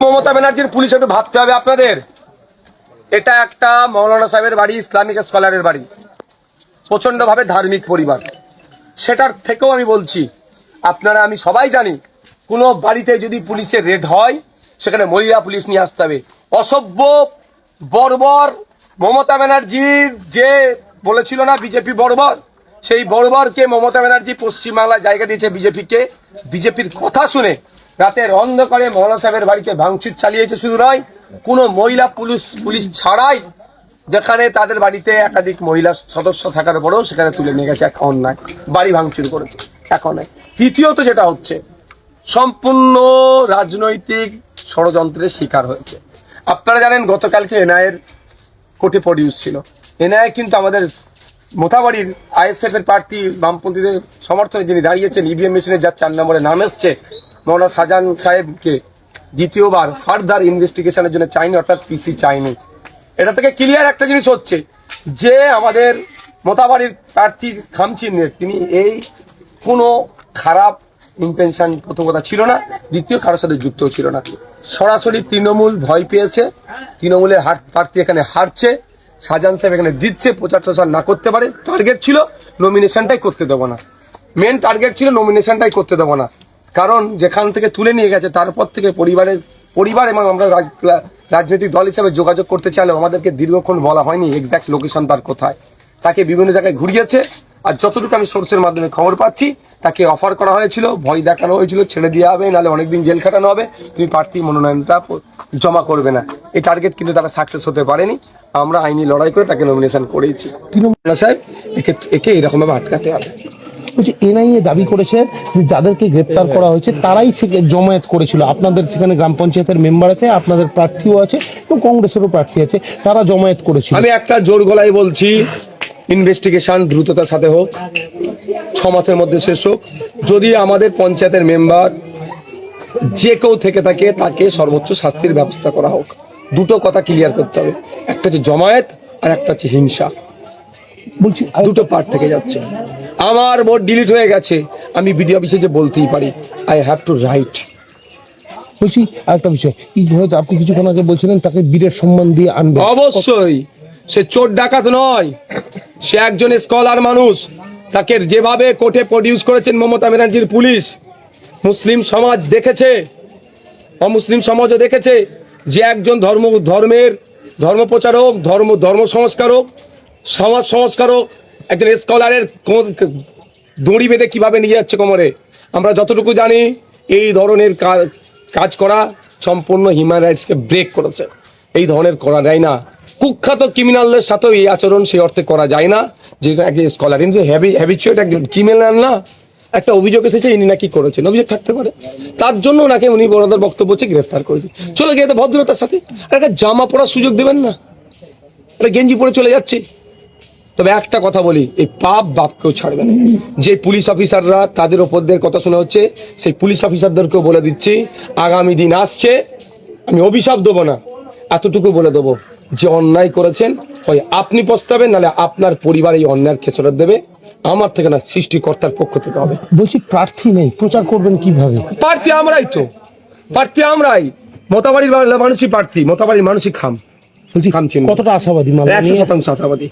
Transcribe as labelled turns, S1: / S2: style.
S1: মমতা ব্যানার্জির পুলিশ একটু ভাবতে হবে আপনাদের। এটা একটা মৌলানা সাহেবের বাড়ি, ইসলামিক স্কলারের বাড়ি, প্রচন্ডভাবে ধার্মিক পরিবার। সেটার থেকেও আমি বলছি, আপনারা আমি সবাই জানি, কোনো বাড়িতে যদি পুলিশের রেড হয় সেখানে মহিলা পুলিশ নিয়ে আসতে হবে। অসভ্য বর্বর মমতা ব্যানার্জির যে বলেছিল না বিজেপি বর্বর, সেই বর্বরকে মমতা ব্যানার্জি পশ্চিমবাংলায় জায়গা দিয়েছে বিজেপিকে। বিজেপির কথা শুনে রাতের অন্ধকারে মৌলানা সাহেবের বাড়িতে ভাঙচুর চালিয়েছে। শুধু নয়, কোনো মহিলা পুলিশ ছাড়াই, যেখানে তাদের বাড়িতে একাধিক মহিলা সদস্য থাকার পরেও সেখানে তুলে নিয়ে গেছে। এক অন্যায়, বাড়ি ভাঙচুর করেছে। এখন তৃতীয়ত যেটা হচ্ছে, সম্পূর্ণ রাজনৈতিক ষড়যন্ত্রের শিকার হয়েছে। আপনারা জানেন গতকালকে এনআইএর কোর্টে প্রডিউস ছিল। এনআই কিন্তু আমাদের মোথাবাড়ির আইএসএফ এর প্রার্থী বামপন্থীদের সমর্থনে যিনি দাঁড়িয়েছেন, ইভিএম মেশিনে যার 4 নম্বরে নাম এসছে, মৌলানা শাহজাহান সাহেবকে দ্বিতীয়বার ফার্দার ইনভেস্টিগেশনের জন্য চাইনি, অর্থাৎ পিসি চাইনি। এটা থেকে ক্লিয়ার একটা জিনিস হচ্ছে যে আমাদের মোথাবাড়ির প্রার্থী খামচিহ্নের তিনি এই কোনো খারাপ ইন্টেনশন প্রথম কথা ছিল না, দ্বিতীয় কারোর সাথে যুক্ত ছিল না। সরাসরি তৃণমূল ভয় পেয়েছে, তৃণমূলের প্রার্থী এখানে হারছে, শাহজাহান সাহেব এখানে জিতছে, প্রচার প্রসার না করতে পারে। টার্গেট ছিল নমিনেশনটাই করতে দেবো না, মেন টার্গেট ছিল নমিনেশনটাই করতে দেবো না। কারণ যেখান থেকে তুলে নিয়ে গেছে তারপর থেকে পরিবার এবং আমরা রাজনৈতিক দল হিসাবে যোগাযোগ করতে চাইলেও আমাদেরকে দীর্ঘক্ষণ বলা হয়নি এক্স্যাক্ট লোকেশন তার কোথায়। তাকে বিভিন্ন জায়গায় ঘুরিয়েছে, আর যতটুকু আমি সোর্সের মাধ্যমে খবর পাচ্ছি তাকে অফার করা হয়েছিল, ভয় দেখানো হয়েছিল, ছেড়ে দেওয়া হবে, নাহলে অনেকদিন জেল খাটানো হবে, তুমি প্রার্থী মনোনয়নটা জমা করবে না। এই টার্গেট কিন্তু তারা সাকসেস হতে পারেনি। আমরা আইনি লড়াই করে তাকে নমিনেশন করেছি। তৃণমূল সাহেব একে এরকমভাবে আটকাতে হবে।
S2: এনআইএ দাবি করেছে যে যাদেরকে গ্রেপ্তার করা হয়েছে তারাই জমায়েত করেছিল। আপনাদের সেখানে গ্রাম পঞ্চায়েতের মেম্বার আছে, আপনাদের প্রার্থীও আছে এবং কংগ্রেসেরও প্রার্থী আছে, তারা জমায়েত করেছিল।
S1: আমি একটা জোর গলায় বলছি, ইনভেস্টিগেশন দ্রুততার সাথে হোক, 6 মাসের মধ্যে শেষ হোক। যদি আমাদের পঞ্চায়েতের মেম্বার যে কেউ থেকে থাকে তাকে সর্বোচ্চ শাস্তির ব্যবস্থা করা হোক। দুটো কথা ক্লিয়ার করতে হবে, একটা হচ্ছে জমায়েত আর একটা হচ্ছে হিংসা।
S2: বলছি
S1: দুটো পার্ট থেকে যাচ্ছে। আমার ভোট ডিলিট হয়ে গেছে, আমি বিডিও অফিসে যে বলতেই পারি, আই হ্যাভ টু রাইট।
S2: বলছি আরেকটা বিষয়, হয়তো আপনি কিছুক্ষণ আগে বলছিলেন তাকে বীরের সম্মান দিয়ে আনবে।
S1: অবশ্যই, সে চোর ডাকাত নয়, সে একজন স্কলার মানুষ। তাকে যেভাবে কোর্টে প্রডিউস করেছেন মমতা ব্যানার্জির পুলিশ, মুসলিম সমাজ দেখেছে, অমুসলিম সমাজও দেখেছে যে একজন ধর্ম প্রচারক, ধর্ম সংস্কারক, সমাজ সংস্কারক, একজন স্কলারের দড়ি বেঁধে কিভাবে নিয়ে যাচ্ছে কোমরে। আমরা যতটুকু জানি এই ধরনের কাজ করা সম্পূর্ণ হিউম্যান রাইটসকে ব্রেক করেছে। এই ধরনের করা যায় না। কুখ্যাত ক্রিমিনালদের সাথেও এই আচরণ সেই অর্থে করা যায় না যে একজন স্কলার কিন্তু হ্যাবিচুয়েট একজন ক্রিমিনাল না। একটা অভিযোগ এসেছে ইনি নাকি করেছেন, অভিযোগ থাকতে পারে, তার জন্য নাকি উনি ওনাদের বক্তব্য হচ্ছে গ্রেফতার করেছে। চলে গিয়ে ভদ্রতার সাথে একটা জামা পরার সুযোগ দেবেন না, একটা গেঞ্জি পরে চলে যাচ্ছে। তবে একটা কথা বলি, এই বাপকেও ছাড়বে না। যে পুলিশ অফিসাররা তাদের ওপরদের কথা শোনা হচ্ছে, সেই পুলিশ অফিসারদেরকেও বলে দিচ্ছি, আগামী দিন আসছে, আমি অভিশাপ দেবো না, এতটুকু বলে দেবো যে অন্যায় করেছেন হয় আপনি পস্তাবেন, নাহলে আপনার পরিবার এই অন্যায়ের খেসারত দেবে। আমার থেকে না, সৃষ্টিকর্তার পক্ষ থেকে হবে।
S2: বলছি প্রার্থী নেই, প্রচার করবেন কিভাবে?
S1: প্রার্থী আমরাই, মোথাবাড়ির মানুষই প্রার্থী, মোথাবাড়ির মানুষই খাম।
S2: কতটা আশাবাদী?
S1: 100% আশাবাদী।